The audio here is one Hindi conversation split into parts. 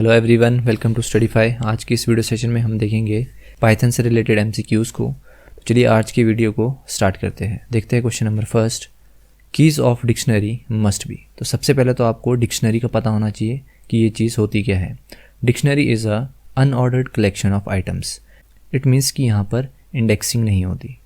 Hello everyone, welcome to Studyfy. आज की इस वीडियो सेशन में हम देखेंगे पाइथन से रिलेटेड एमसीक्यूज़ को। तो चलिए आज की वीडियो को स्टार्ट करते हैं। देखते हैं question number first, keys of dictionary must be. तो सबसे पहले तो आपको डिक्शनरी का पता होना चाहिए कि ये चीज़ होती क्या है। Dictionary is a unordered collection of items. It means कि यहाँ पर इंडेक्सिंग नहीं होती।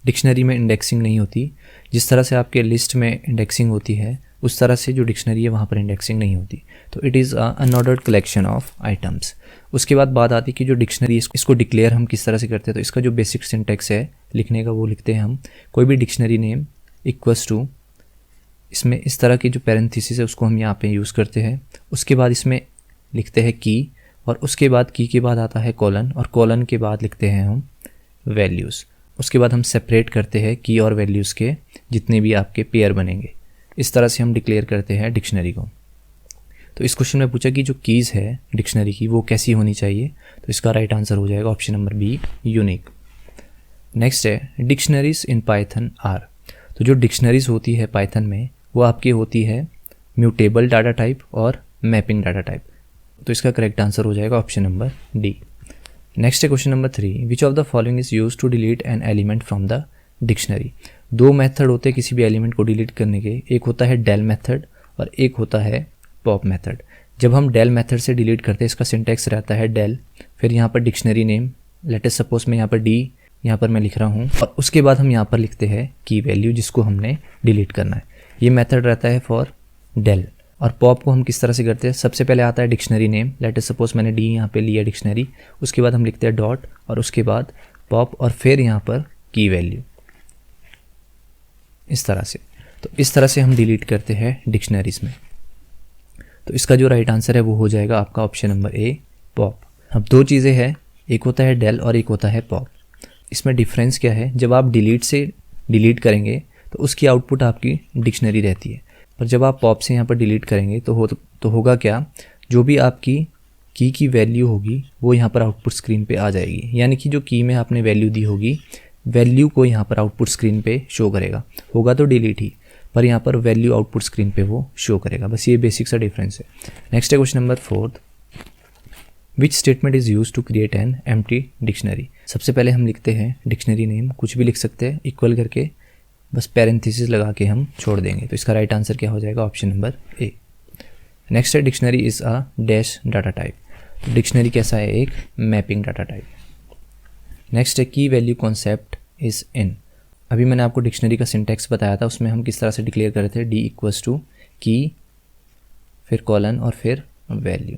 डिक्शनरी में इंडेक्सिंग नहीं होती। जिस तरह से आपके लिस्ट में इंडेक्सिंग होती है उस तरह से जो डिक्शनरी है वहाँ पर इंडेक्सिंग नहीं होती। तो it is a unordered collection of items. उसके बाद बात आती है कि जो डिक्शनरी इसको डिक्लेयर हम किस तरह से करते हैं। तो इसका जो बेसिक सिंटेक्स है लिखने का वो लिखते हैं हम, कोई भी डिक्शनरी नेम इक्वल्स टू, इसमें इस तरह की जो पैरेंथेसिस है उसको हम यहाँ पे यूज़ करते हैं। उसके बाद इसमें लिखते हैं की, और उसके बाद की के बाद आता है कॉलन, और कॉलन के बाद लिखते हैं हम वैल्यूज़। उसके बाद हम सेपरेट करते हैं की और वैल्यूज़ के जितने भी आपके पेयर बनेंगे। इस तरह से हम डिक्लेयर करते हैं डिक्शनरी को। तो इस क्वेश्चन में पूछा कि जो कीज़ है डिक्शनरी की वो कैसी होनी चाहिए। तो इसका राइट आंसर हो जाएगा option number B, unique. Next है डिक्शनरीज इन पाइथन आर। तो जो डिक्शनरीज होती है पाइथन में वो आपकी होती है म्यूटेबल डाटा टाइप और मैपिंग डाटा टाइप। तो इसका करेक्ट आंसर हो जाएगा ऑप्शन नंबर डी। नेक्स्ट है question number 3, which of the following is use to delete an element from the dictionary. दो मेथड होते हैं किसी भी एलिमेंट को डिलीट करने के, एक होता है डेल मेथड और एक होता है पॉप मेथड। जब हम डेल मेथड से डिलीट करते हैं इसका सिंटेक्स रहता है डेल, फिर यहाँ पर डिक्शनरी नेम, लेटेस्ट सपोज में यहाँ पर डी यहाँ पर मैं लिख रहा हूँ, और उसके बाद हम यहाँ पर लिखते हैं की वैल्यू जिसको हमने डिलीट करना है। ये मेथड रहता है फॉर डेल। और पॉप को हम किस तरह से करते हैं, सबसे पहले आता है डिक्शनरी नेम, लेटेस्ट सपोज मैंने डी यहाँ पे लिया डिक्शनरी, उसके बाद हम लिखते हैं डॉट और उसके बाद पॉप और फिर यहाँ पर की वैल्यू, इस तरह से। तो इस तरह से हम डिलीट करते हैं डिक्शनरीज में। तो इसका जो राइट आंसर है वो हो जाएगा आपका ऑप्शन नंबर ए, पॉप। अब दो चीज़ें हैं, एक होता है डेल और एक होता है पॉप। इसमें डिफरेंस क्या है, जब आप डिलीट से डिलीट करेंगे तो उसकी आउटपुट आपकी डिक्शनरी रहती है, पर जब आप पॉप से यहाँ पर डिलीट करेंगे तो होगा क्या, जो भी आपकी की वैल्यू होगी वो यहाँ पर आउटपुट स्क्रीन पे आ जाएगी। यानी कि जो की में आपने वैल्यू दी होगी वैल्यू को यहाँ पर आउटपुट स्क्रीन पे शो करेगा। होगा तो डिलीट ही, पर यहाँ पर वैल्यू आउटपुट स्क्रीन पे वो शो करेगा। बस ये बेसिक सा डिफरेंस है। नेक्स्ट है question number 4, which statement is use to create an empty dictionary. सबसे पहले हम लिखते हैं डिक्शनरी नेम, कुछ भी लिख सकते हैं इक्वल करके, बस पैरेंथेसिस लगा के हम छोड़ देंगे। तो इसका राइट आंसर क्या हो जाएगा, ऑप्शन नंबर ए। नेक्स्ट है dictionary is a dash data type. Dictionary कैसा है, एक मैपिंग डाटा टाइप। नेक्स्ट है की वैल्यू कॉन्सेप्ट इज़ इन। अभी मैंने आपको डिक्शनरी का सिंटेक्स बताया था, उसमें हम किस तरह से डिक्लेयर कर रहे थे, डी इक्वल्स टू की, फिर कॉलन और फिर वैल्यू।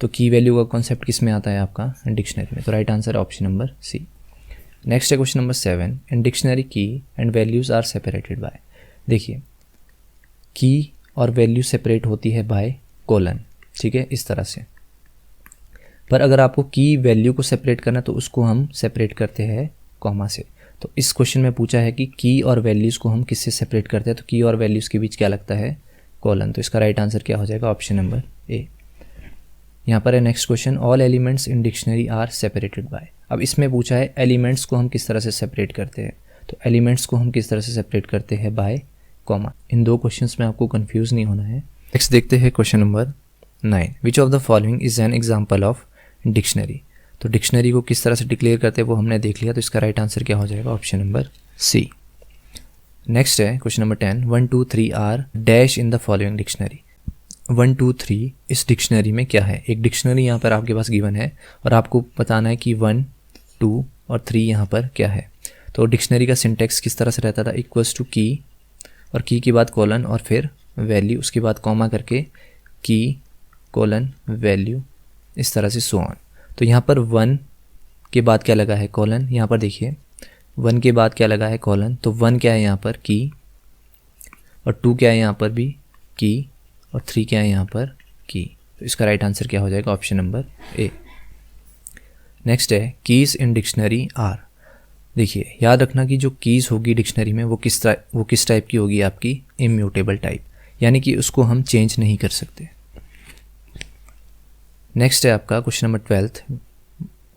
तो की वैल्यू का कॉन्सेप्ट किस में आता है आपका, डिक्शनरी में। तो right answer option number C. Next है question number 7, in dictionary key and values are separated by. देखिए की और वैल्यू सेपरेट होती है बाय कॉलन, ठीक है, इस तरह से। पर अगर आपको की वैल्यू को सेपरेट करना तो उसको हम सेपरेट करते हैं कॉमा से। तो इस क्वेश्चन में पूछा है कि की और वैल्यूज़ को हम किससे सेपरेट करते हैं, तो की और वैल्यूज़ के बीच क्या लगता है, कॉलन। तो इसका राइट आंसर क्या हो जाएगा, ऑप्शन नंबर ए। यहाँ पर है next question, all elements in dictionary are separated by. अब इसमें पूछा है एलिमेंट्स को हम किस तरह से सेपरेट करते हैं। तो एलिमेंट्स को हम किस तरह से सेपरेट करते हैं, बाय कॉमा। इन दो क्वेश्चंस में आपको कंफ्यूज नहीं होना है। नेक्स्ट देखते हैं question number 9, which of the following is an example of dictionary. तो डिक्शनरी को किस तरह से डिक्लेयर करते हैं वो हमने देख लिया। तो इसका राइट आंसर क्या हो जाएगा, ऑप्शन नंबर सी। नेक्स्ट है question number 10, 1 2 3 are dash in the following dictionary. 1 2 3 इस डिक्शनरी में क्या है। एक डिक्शनरी यहाँ पर आपके पास गिवन है और आपको बताना है कि 1 2 और 3 यहाँ पर क्या है। तो डिक्शनरी का सिंटेक्स किस तरह से रहता था, इक्वल्स टू की और की के बाद कॉलन और फिर वैल्यू, उसके बाद कॉमा करके की कॉलन वैल्यू, इस तरह से सो ऑन। तो यहाँ पर 1 के बाद क्या लगा है, कॉलन। यहाँ पर देखिए 1 के बाद क्या लगा है, कॉलन। तो 1 क्या है यहाँ पर, की, और 2 क्या है यहाँ पर भी की, और 3 क्या है यहाँ पर की। तो इसका राइट आंसर क्या हो जाएगा, ऑप्शन नंबर ए। नेक्स्ट है कीज़ इन डिक्शनरी आर। देखिए याद रखना कि जो कीज़ होगी डिक्शनरी में वो किस टाइप की होगी, आपकी इम्यूटेबल टाइप, यानी कि उसको हम चेंज नहीं कर सकते। नेक्स्ट है आपका question number 12,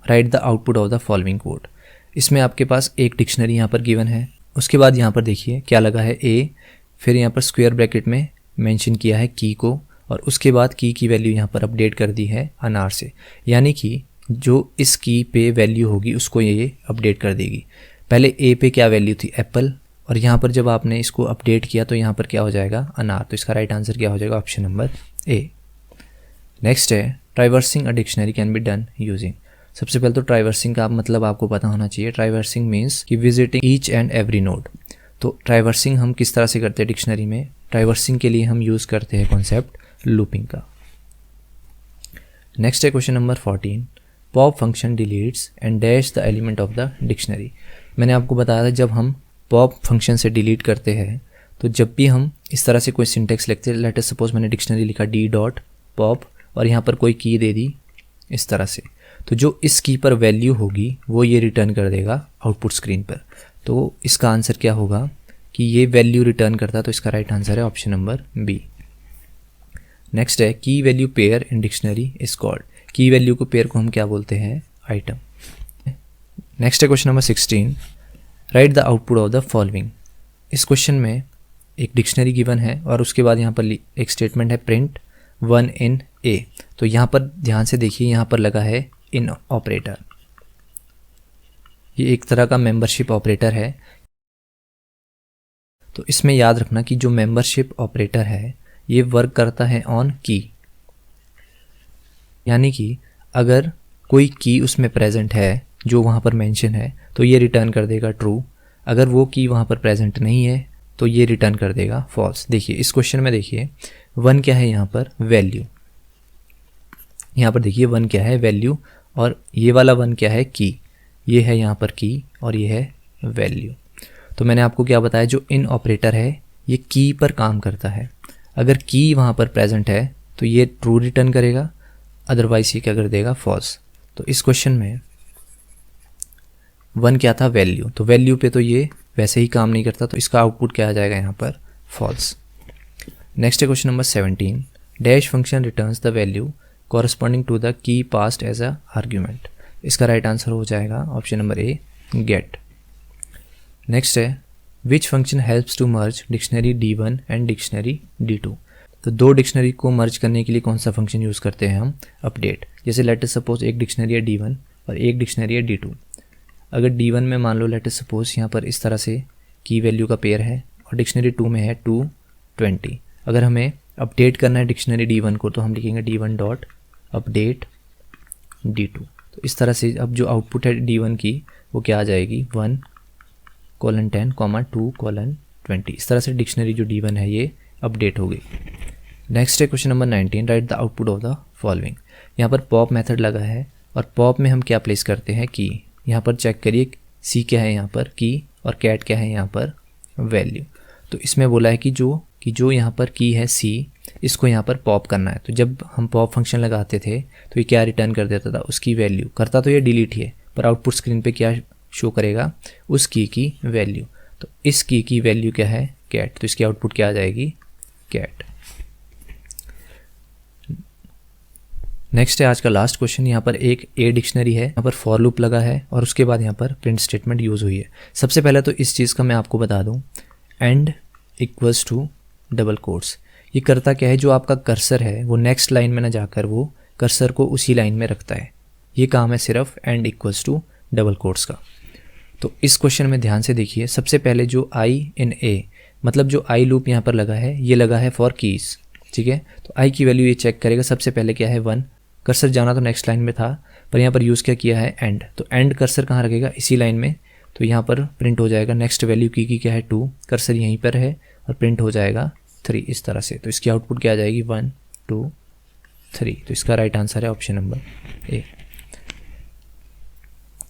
right the output of the following code. इसमें आपके पास एक डिक्शनरी यहाँ पर गिवन है, उसके बाद यहाँ पर देखिए क्या लगा है, ए, फिर यहाँ पर स्क्वायर ब्रैकेट में मेंशन किया है की को, और उसके बाद की वैल्यू यहाँ पर अपडेट कर दी है अनार से, यानी कि जो इस की पे वैल्यू होगी उसको ये अपडेट कर देगी। पहले ए पे क्या वैल्यू थी, एप्पल, और यहाँ पर जब आपने इसको अपडेट किया तो यहाँ पर क्या हो जाएगा, अनार। तो इसका राइट आंसर क्या हो जाएगा, ऑप्शन नंबर ए। नेक्स्ट है traversing a dictionary can be done using. सबसे पहले तो ट्राइवर्सिंग का मतलब आपको पता होना चाहिए। ट्राइवर्सिंग मीन्स कि visiting each and every node. तो ट्राइवर्सिंग हम किस तरह से करते हैं डिक्शनरी में, ट्राइवर्सिंग के लिए हम यूज़ करते हैं कॉन्सेप्ट लूपिंग का। नेक्स्ट है question number 14, pop function deletes and dash the element of the dictionary. मैंने आपको बताया था जब हम पॉप फंक्शन से डिलीट करते हैं तो जब भी हम इस तरह से कोई सिंटेक्स लिखते हैं, लेट अस सपोज मैंने डिक्शनरी लिखा डी डॉट पॉप और यहाँ पर कोई की दे दी इस तरह से, तो जो इस की पर वैल्यू होगी वो ये रिटर्न कर देगा आउटपुट स्क्रीन पर। तो इसका आंसर क्या होगा कि ये वैल्यू रिटर्न करता है, तो इसका राइट आंसर है ऑप्शन नंबर बी। नेक्स्ट है की value pair in dictionary is called. की वैल्यू को पेयर को हम क्या बोलते हैं, आइटम। नेक्स्ट है question number 16, right the output of the following. इस क्वेश्चन में एक डिक्शनरी गिवन है और उसके बाद यहाँ पर एक स्टेटमेंट है प्रिंट 1 इन ए। तो यहाँ पर ध्यान से देखिए, यहाँ पर लगा है इन ऑपरेटर, ये एक तरह का मेंबरशिप ऑपरेटर है। तो इसमें याद रखना कि जो मेंबरशिप ऑपरेटर है ये वर्क करता है ऑन की, यानी कि अगर कोई की उसमें प्रेजेंट है जो वहाँ पर मेंशन है तो ये रिटर्न कर देगा ट्रू। अगर वो की वहाँ पर प्रेजेंट नहीं है तो ये रिटर्न कर देगा फॉल्स। देखिए इस क्वेश्चन में देखिए 1 क्या है यहाँ पर, वैल्यू। यहाँ पर देखिए 1 क्या है, वैल्यू, और ये वाला 1 क्या है, की। ये है यहाँ पर की और ये है वैल्यू। तो मैंने आपको क्या बताया, जो इन ऑपरेटर है ये की पर काम करता है। अगर की वहाँ पर प्रेजेंट है तो ये ट्रू रिटर्न करेगा, अदरवाइज ये क्या कर देगा, फॉल्स। तो इस क्वेश्चन में 1 क्या था, वैल्यू। तो वैल्यू पे तो ये वैसे ही काम नहीं करता, तो इसका आउटपुट क्या आ जाएगा यहाँ पर, फॉल्स। नेक्स्ट है question number 17, dash function returns the value corresponding to the key passed as a argument. इसका राइट आंसर हो जाएगा option number A, get. Next है which function helps to merge dictionary D1 and dictionary D2। तो दो डिक्शनरी को मर्ज करने के लिए कौन सा फंक्शन यूज़ करते हैं हम, अपडेट। जैसे लेट अस सपोज एक डिक्शनरी है D1 और एक डिक्शनरी है D2। अगर D1 में मान लो लेट अस सपोज यहाँ पर इस तरह से की वैल्यू का पेयर है और डिक्शनरी 2 में है 220। अगर हमें अपडेट करना है डिक्शनरी D1 को तो हम लिखेंगे D1 डॉट अपडेट D2। तो इस तरह से अब जो आउटपुट है D1 की वो क्या आ जाएगी, 1:10, 2:20। इस तरह से डिक्शनरी जो D1 है ये अपडेट हो गई। नेक्स्ट है question number 19, right the output of the following. यहाँ पर पॉप मेथड लगा है और पॉप में हम क्या प्लेस करते हैं, की। यहाँ पर चेक करिए सी क्या है यहाँ पर, की, और कैट क्या है यहाँ पर, वैल्यू। तो इसमें बोला है कि जो यहाँ पर की है सी, इसको यहाँ पर पॉप करना है। तो जब हम पॉप फंक्शन लगाते थे तो ये क्या रिटर्न कर देता था, उसकी वैल्यू। करता तो ये डिलीट ही है पर आउटपुट स्क्रीन पे क्या शो करेगा, उस की वैल्यू। तो इस की वैल्यू क्या है, कैट। तो इसकी आउटपुट क्या आ जाएगी, कैट। नेक्स्ट है आज का लास्ट क्वेश्चन। यहाँ पर एक ए डिक्शनरी है, यहाँ पर फॉर लूप लगा है और उसके बाद यहाँ पर प्रिंट स्टेटमेंट यूज़ हुई है। सबसे पहले तो इस चीज़ का मैं आपको बता दूँ, end equals to double quotes. ये करता क्या है, जो आपका कर्सर है वो नेक्स्ट लाइन में ना जाकर वो कर्सर को उसी लाइन में रखता है। ये काम है सिर्फ end equals to double quotes का। तो इस क्वेश्चन में ध्यान से देखिए, सबसे पहले जो आई इन ए, मतलब जो आई लूप यहाँ पर लगा है ये लगा है फॉर कीज़, ठीक है। तो आई की वैल्यू ये चेक करेगा। सबसे पहले क्या है 1, कर्सर जाना तो नेक्स्ट लाइन में था पर यहाँ पर यूज़ क्या किया है, एंड। तो एंड कर्सर कहाँ रखेगा, इसी लाइन में। तो यहाँ पर प्रिंट हो जाएगा नेक्स्ट वैल्यू की क्या है 2, कर्सर यहीं पर है और प्रिंट हो जाएगा 3 इस तरह से। तो इसकी आउटपुट क्या आ जाएगी, 1 2 3। तो इसका राइट आंसर है ऑप्शन नंबर ए।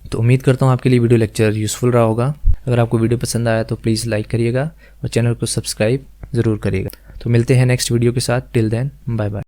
तो उम्मीद करता हूँ आपके लिए वीडियो लेक्चर यूज़फुल रहा होगा। अगर आपको वीडियो पसंद आया तो प्लीज़ लाइक करिएगा और चैनल को सब्सक्राइब ज़रूर करिएगा। तो मिलते हैं नेक्स्ट वीडियो के साथ। Till then bye bye.